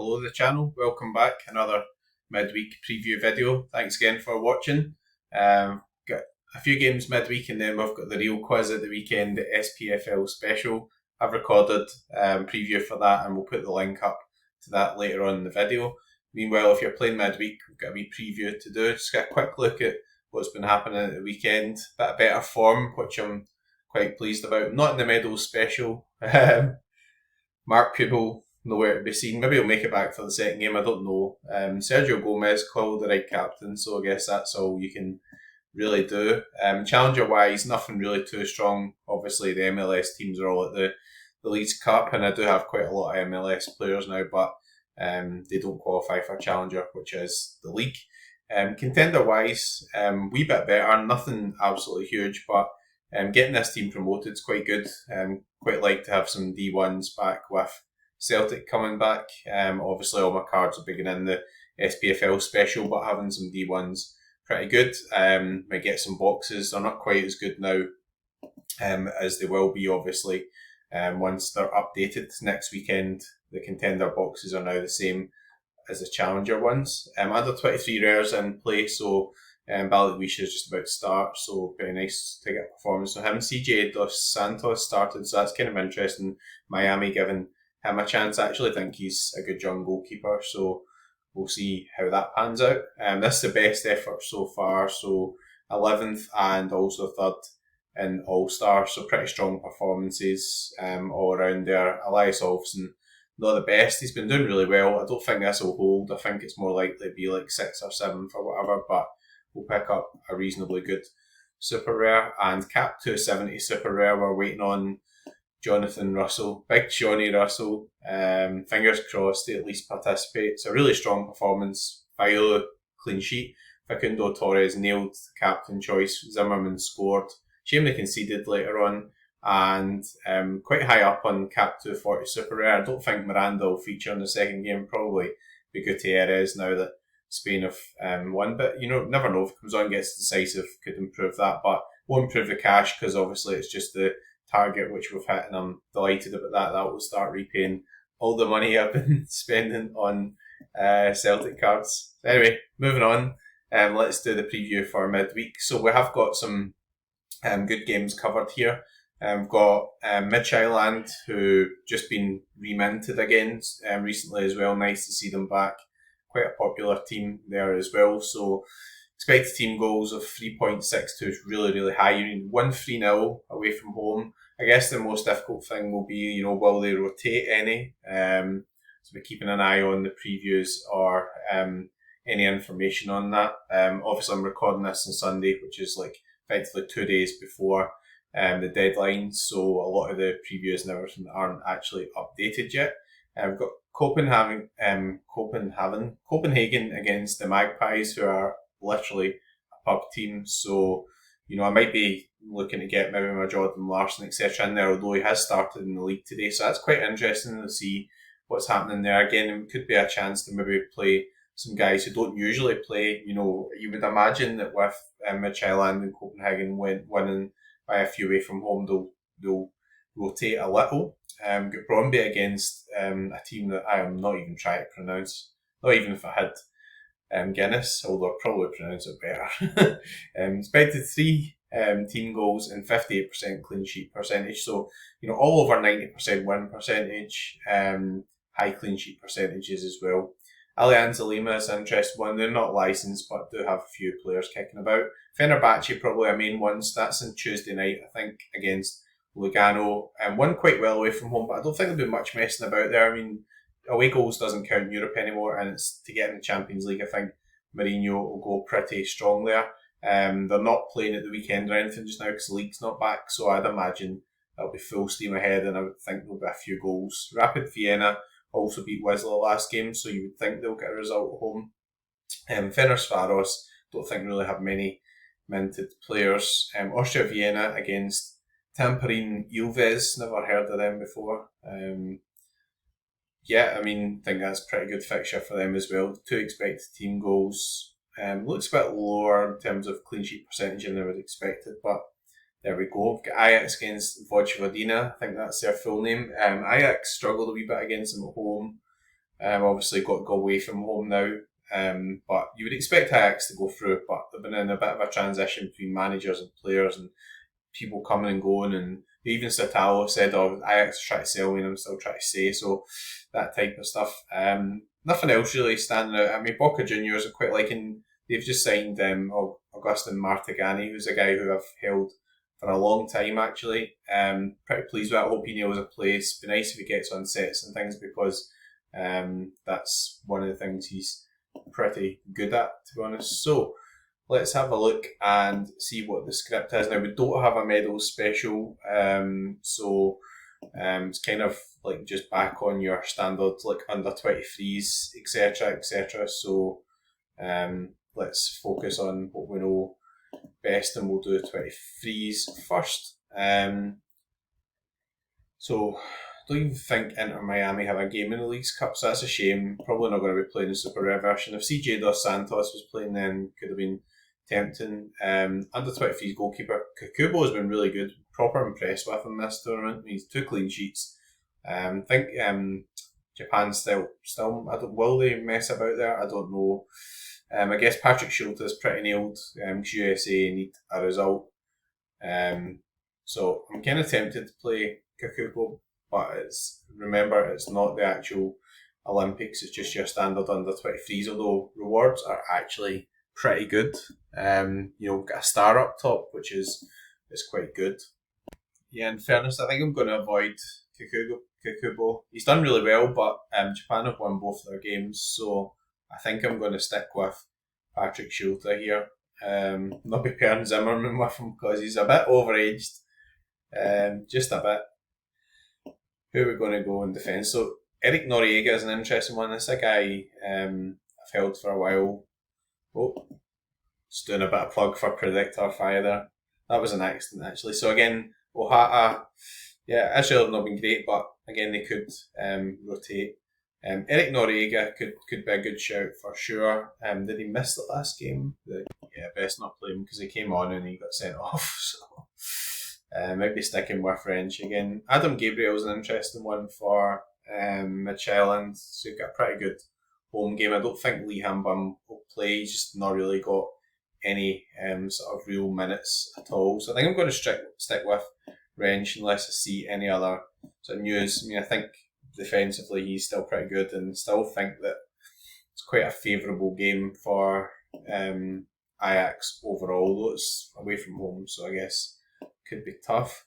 hello to the channel. Welcome back. Another midweek preview video. Thanks again for watching. Got a few games midweek and then we've got the real quiz at the weekend, the SPFL special. I've recorded preview for that and we'll put the link up to that later on in the video. Meanwhile, if you're playing midweek, we've got a wee preview to do. Just get a quick look at what's been happening at the weekend. Bit of better form, which I'm quite pleased about. Not in the medals special. Mark Pupil nowhere to be seen. Maybe he'll make it back for the second game, I don't know. Sergio Gomez called the right captain, so I guess that's all you can really do. Challenger wise, nothing really too strong. Obviously the MLS teams are all at the Leagues Cup, and I do have quite a lot of MLS players now, but they don't qualify for Challenger, which is the league. Contender wise, wee bit better, nothing absolutely huge, but getting this team promoted is quite good. Quite like to have some D1s back with Celtic coming back. Obviously all my cards are big in the SPFL special, but having some D1s pretty good. Might get some boxes. They're not quite as good now as they will be, obviously. Once they're updated next weekend, the contender boxes are now the same as the challenger ones. Under 23 rares in play, so Balaguisha is just about to start, so very nice to get a performance from him. CJ Dos Santos started, so that's kind of interesting. Miami giving him a chance. I actually think he's a good young goalkeeper, so we'll see how that pans out. This is the best effort so far, so 11th and also 3rd in All-Star, so pretty strong performances all around there. Elias Olsson, not the best. He's been doing really well. I don't think this will hold. I think it's more likely to be like 6th or 7th or whatever, but we'll pick up a reasonably good super rare. And cap 270 super rare, we're waiting on Jonathan Russell, big Johnny Russell. Fingers crossed he at least participates. A really strong performance. Viola clean sheet. Facundo Torres nailed the captain choice. Zimmerman scored. Shame they conceded later on. And quite high up on cap 240 super rare. I don't think Miranda will feature in the second game. Probably be Gutierrez now that Spain have won. But never know, if it comes on and gets decisive, could improve that. But won't improve the cash because obviously it's just the target which we've hit, and I'm delighted about that. That will start repaying all the money I've been spending on Celtic cards. Anyway, moving on, let's do the preview for midweek. So we have got some good games covered here. We've got Midtjylland, who just been reminted again recently as well. Nice to see them back. Quite a popular team there as well. So expected team goals of 3.62 is really, really high. You need 1-3-0 away from home. I guess the most difficult thing will be, will they rotate any? So we're keeping an eye on the previews or any information on that. Obviously, I'm recording this on Sunday, which is like effectively 2 days before the deadline. So a lot of the previews and everything aren't actually updated yet. We've got Copenhagen against the Magpies, who are literally a pub team. So, I might be looking to get maybe my Jordan Larson, etc. in there, although he has started in the league today. So that's quite interesting to see what's happening there. Again, it could be a chance to maybe play some guys who don't usually play. You would imagine that with Midtjylland and Copenhagen winning by a few away from home, they'll rotate a little. Got Brøndby against a team that I am not even trying to pronounce. Not even if I had Guinness, although I'll probably pronounce it better. Expected 3 team goals and 58% clean sheet percentage. So, all over 90% win percentage, high clean sheet percentages as well. Alianza Lima is an interesting one. They're not licensed, but do have a few players kicking about. Fenerbahce probably a main one. So that's on Tuesday night, I think, against Lugano. Won quite well away from home, but I don't think there'll be much messing about there. I mean, away goals doesn't count in Europe anymore, and it's to get in the Champions League. I think Mourinho will go pretty strong there. They're not playing at the weekend or anything just now because the league's not back, so I'd imagine it'll be full steam ahead, and I would think there'll be a few goals. Rapid Vienna also beat Wisla last game, so you would think they'll get a result at home. Fenerbahce don't think really have many minted players. Austria Vienna against Tampere Ilves, never heard of them before. I think that's a pretty good fixture for them as well. 2 expected team goals. Looks a bit lower in terms of clean sheet percentage than I would expected, but there we go. We've got Ajax against Vojvodina. I think that's their full name. Ajax struggled a wee bit against them at home. Obviously got to go away from home now. But you would expect Ajax to go through, but they've been in a bit of a transition between managers and players and people coming and going, and even Satalo said, "Oh, Ajax try to sell me," and I'm still trying to say so. That type of stuff. Nothing else really standing out. I mean, Boca Juniors are quite liking. They've just signed Augustin Martigani, who's a guy who I've held for a long time actually. Pretty pleased with that. I hope he nails a place. Be nice if he gets on sets and things because that's one of the things he's pretty good at, to be honest. So let's have a look and see what the script is. Now, we don't have a medals special, so it's kind of like just back on your standard, like under 23s, etc., etc. So let's focus on what we know best, and we'll do the 23s first. So I don't even think Inter Miami have a game in the Leagues Cup, so that's a shame. Probably not going to be playing the Super Rare version. If CJ Dos Santos was playing, then could have been tempting. Under 23s goalkeeper Kakubo has been really good. Proper impressed with him this tournament. He's 2 clean sheets. I think Japan still will they mess about there? I don't know. I guess Patrick Schulte is pretty nailed because USA need a result. So I'm kind of tempted to play Kakubo, but it's not the actual Olympics. It's just your standard under 23s. Although rewards are actually pretty good. Got a star up top, which is quite good. Yeah, in fairness, I think I'm going to avoid Kakubo. He's done really well, but Japan have won both their games, so I think I'm going to stick with Patrick Schulte here. Not be pairing Zimmerman with him because he's a bit overaged. Just a bit. Who are we going to go in defence? So Eric Noriega is an interesting one. This is a guy I've held for a while. Oh, just doing a bit of plug for Predictor Fire there. That was an accident actually. So again, Ohata, yeah, Israel have not been great, but again they could rotate. Eric Noriega could be a good shout for sure. Did he miss the last game? Best not play him because he came on and he got sent off. So maybe sticking with French again. Adam Gabriel's an interesting one for Michelin. So you've got a pretty good home game. I don't think Lee Hambum will play. He's just not really got any sort of real minutes at all. So I think I'm going to stick with Wrench unless I see any other sort of news. I mean, I think defensively he's still pretty good, and still think that it's quite a favourable game for Ajax overall, though it's away from home, so I guess could be tough.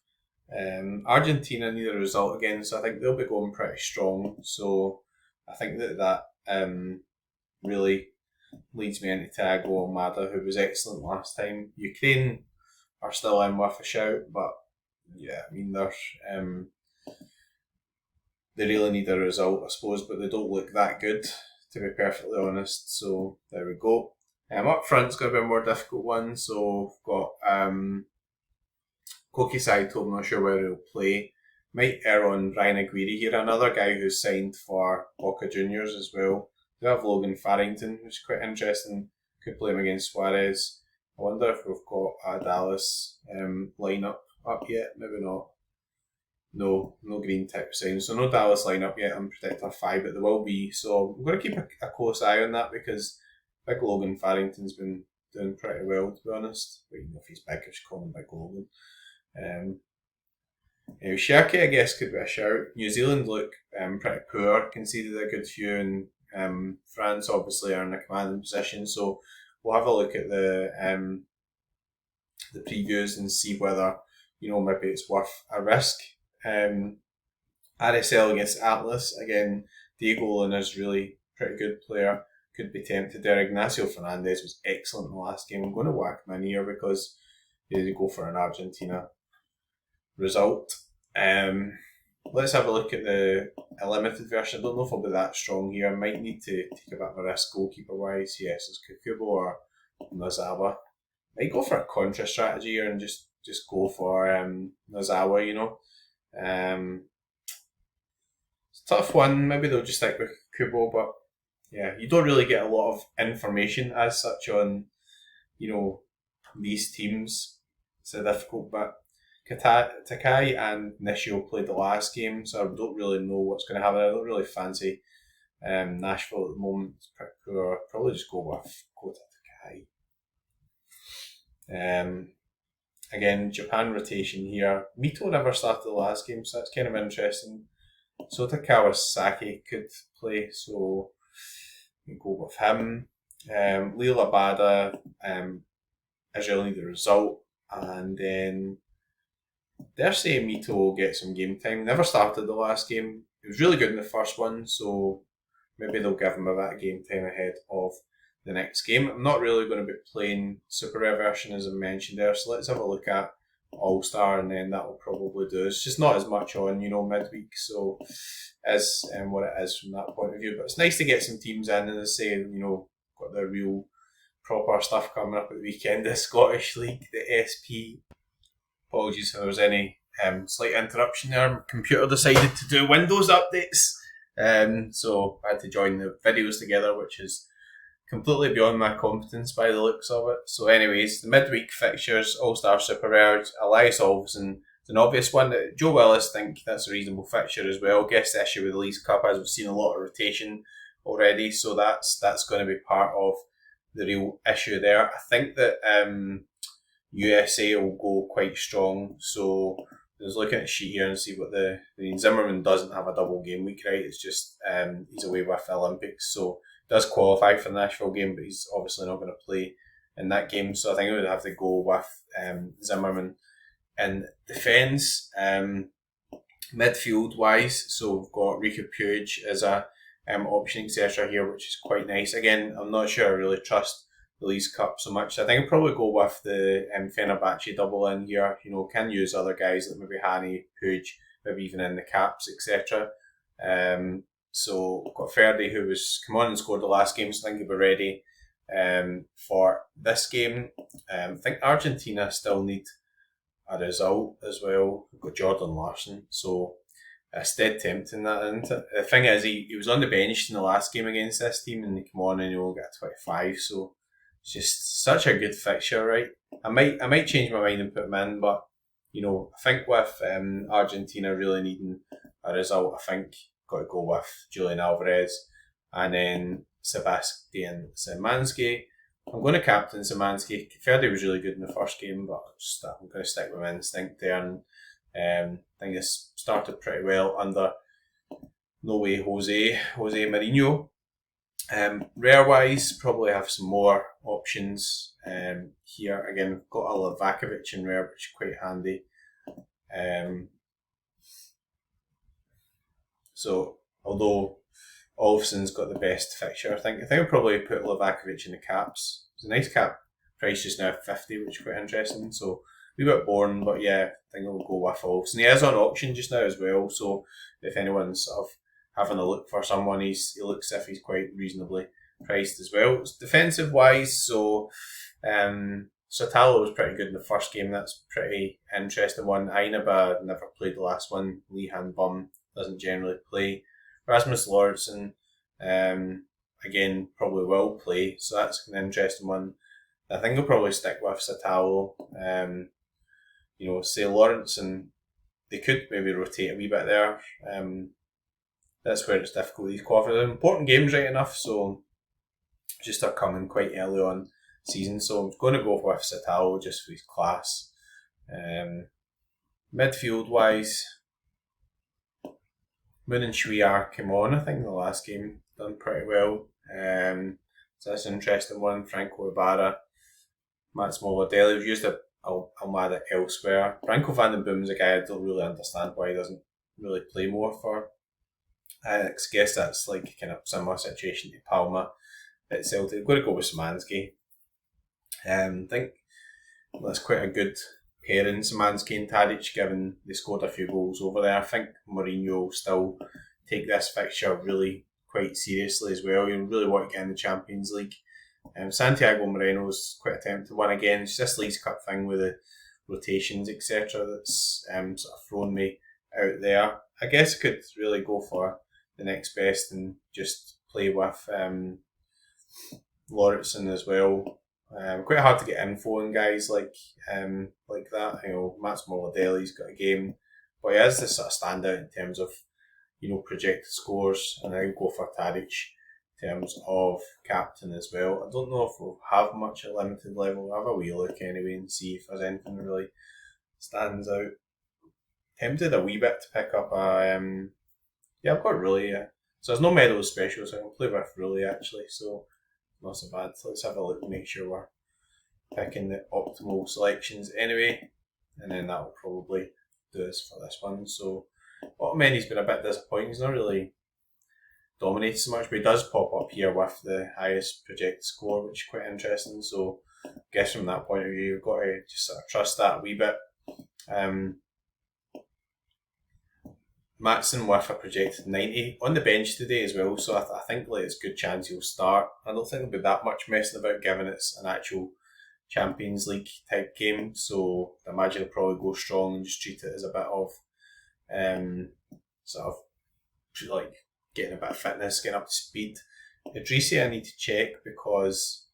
Argentina need a result again, so I think they'll be going pretty strong. So I think that really leads me into Thiago Almada, who was excellent last time. Ukraine are still in with a shout, but yeah, I mean they really need a result, I suppose, but they don't look that good, to be perfectly honest. So there we go. Up front's going to be a more difficult one. So we've got Koki Saito, I'm not sure where he'll play. Might err on Ryan Aguirre here, another guy who's signed for Boca Juniors as well. We have Logan Farrington, which is quite interesting. Could play him against Suarez. I wonder if we've got a Dallas lineup up yet. Maybe not. No green tip sign. So no Dallas lineup yet on Protector 5, but there will be. So we're going to keep a close eye on that because Big Logan Farrington's been doing pretty well, to be honest. But even if he's big, I should call him Big Logan. Shirky, I guess, could be a shout. New Zealand look pretty poor, conceded a good few, and France obviously are in a commanding position. So we'll have a look at the previews and see whether maybe it's worth a risk. RSL against Atlas again. Diego Luna is really pretty good player. Could be tempted there. Ignacio Fernandez was excellent in the last game. I'm going to whack him in here because they go for an Argentina result. Let's have a look at the limited version. I don't know if I'll be that strong here. I might need to take a bit of a risk goalkeeper wise. Yes, it's Kukubo or Nozawa. Might go for a contra strategy here and just go for Nozawa, It's a tough one. Maybe they'll just stick with Kubo, but yeah, you don't really get a lot of information as such on, these teams. It's a difficult bit. Takai and Nishio played the last game, so I don't really know what's going to happen. I don't really fancy Nashville at the moment is pretty poor. Probably just go with Kota Takai. Again, Japan rotation here. Mito never started the last game, so that's kind of interesting. Sota Kawasaki could play, so we go with him. Leo Labada, Israel need the result, and then dare say Mito will get some game time. Never started the last game. He was really good in the first one, so maybe they'll give him a bit of game time ahead of the next game. I'm not really going to be playing Super Rare version as I mentioned there, so let's have a look at All Star, and then that will probably do. It's just not as much on, midweek, so is what it is from that point of view. But it's nice to get some teams in, and as I say, got the real proper stuff coming up at the weekend. The Scottish League, the SP. Apologies if there was any slight interruption there. My computer decided to do Windows updates, so I had to join the videos together, which is completely beyond my competence by the looks of it. So anyways, the midweek fixtures, All-Star Super Rare, Elias Olsen, it's an obvious one. Joe Willis think that's a reasonable fixture as well. Guess the issue with the Leagues Cup, as we've seen a lot of rotation already, so that's going to be part of the real issue there. I think that USA will go quite strong, so I was looking at the sheet here and see what Zimmerman doesn't have a double game week, right? It's just he's away with the Olympics, so does qualify for the Nashville game, but he's obviously not going to play in that game. So I think I would have to go with Zimmerman in defence. Midfield wise, so we've got Riku Puig as a option, etc. here, which is quite nice. Again, I'm not sure I really trust the Leagues Cup so much. I think I'll probably go with the Fenerbahce double in here. Can use other guys like maybe Hani, Puig, maybe even in the caps, etc. So we've got Ferdi, who was come on and scored the last game, so I think he'll be ready for this game. I think Argentina still need a result as well. We've got Jordan Larson, so it's dead tempting that, isn't it? The thing is, he was on the bench in the last game against this team, and he came on and he only got 25, so it's just such a good fixture, right? I might change my mind and put him in, but I think with Argentina really needing a result, I think got to go with Julian Alvarez and then Sebastian Szymanski. I'm going to captain Szymanski. Ferdi was really good in the first game, but I'm going to stick with my instinct there, and I think this started pretty well under Jose Mourinho. Rare wise, probably have some more options here. Again, we've got a Lavakovic in rare, which is quite handy. So, although Olsen's got the best fixture, I think I'll probably put Lavakovic in the caps. It's a nice cap price just now, 50, which is quite interesting. So, a wee bit boring, but yeah, I think I'll go with Olsen. He is on auction just now as well, so if anyone's sort of having a look for someone, he looks as if he's quite reasonably priced as well. It's defensive wise, so Satalo was pretty good in the first game. That's pretty interesting one. Ainaba never played the last one. Lehan Bum doesn't generally play. Rasmus Lauritsen, again, probably will play, so that's an interesting one. I think I'll probably stick with Satalo. Say Lauritsen, they could maybe rotate a wee bit there. That's where it's difficult. These qualifiers are important games, right enough, so just are coming quite early on season. So I'm going to go with Satalo just for his class. Midfield wise, Moon and Shuiar came on, I think, in the last game, done pretty well. So that's an interesting one. Franco Ibarra, Mats Moladelli. We've used Almada elsewhere. Franco van den Boom's a guy I don't really understand why he doesn't really play more for. I guess that's like kind of similar situation to Palma at Celtic. I'm going to go with Szymanski. I think that's quite a good pairing, Szymanski and Tadic, given they scored a few goals over there. I think Mourinho will still take this fixture really quite seriously as well. You really want to get in the Champions League. Santiago Moreno's quite a tempted one again. It's this Leagues Cup thing with the rotations, etc. that's sort of thrown me out there. I guess I could really go for the next best and just play with Lauritsen as well. Quite hard to get info on guys like that. Mats Moladelli's got a game, but he is this sort of standout in terms of projected scores, and I'll go for Tadic in terms of captain as well. I don't know if we'll have much at limited level. I'll have a wee look anyway and see if there's anything that really stands out. Tempted a wee bit to pick up a I've got Rully. So there's no medals special, so I can play with Rully actually. So not so bad. So let's have a look and make sure we're picking the optimal selections anyway, and then that'll probably do us for this one. So Ottomeny's been a bit disappointing. He's not really dominated so much, but he does pop up here with the highest projected score, which is quite interesting. So I guess from that point of view, you've got to just sort of trust that a wee bit. Matson with a projected 90 on the bench today as well, so I think it's a good chance he'll start. I don't think there'll be that much messing about given it's an actual Champions League type game, so I imagine he'll probably go strong and just treat it as a bit of sort of like getting a bit of fitness, getting up to speed. Idrissi I need to check because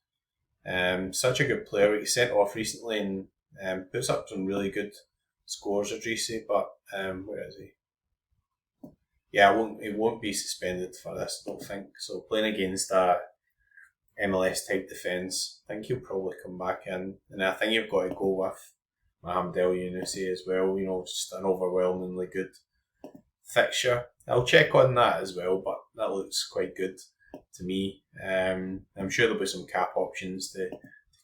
such a good player. He sent off recently and puts up some really good scores, Idrissi, but where is he? Yeah, it won't be suspended for this, I don't think. So playing against a MLS type defence, I think he'll probably come back in. And I think you've got to go with Mohamed El Yunusi as well. Just an overwhelmingly good fixture. I'll check on that as well, but that looks quite good to me. I'm sure there'll be some cap options to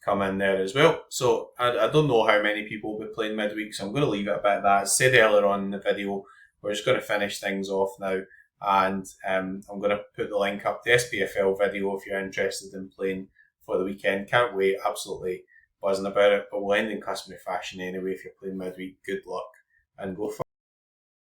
come in there as well. So I don't know how many people will be playing midweek, so I'm going to leave it a bit at that. As I said earlier on in the video, we're just going to finish things off now, and I'm going to put the link up, the SPFL video, if you're interested in playing for the weekend. Can't wait, absolutely buzzing about it, but we'll end in customary fashion anyway. If you're playing midweek, good luck and go for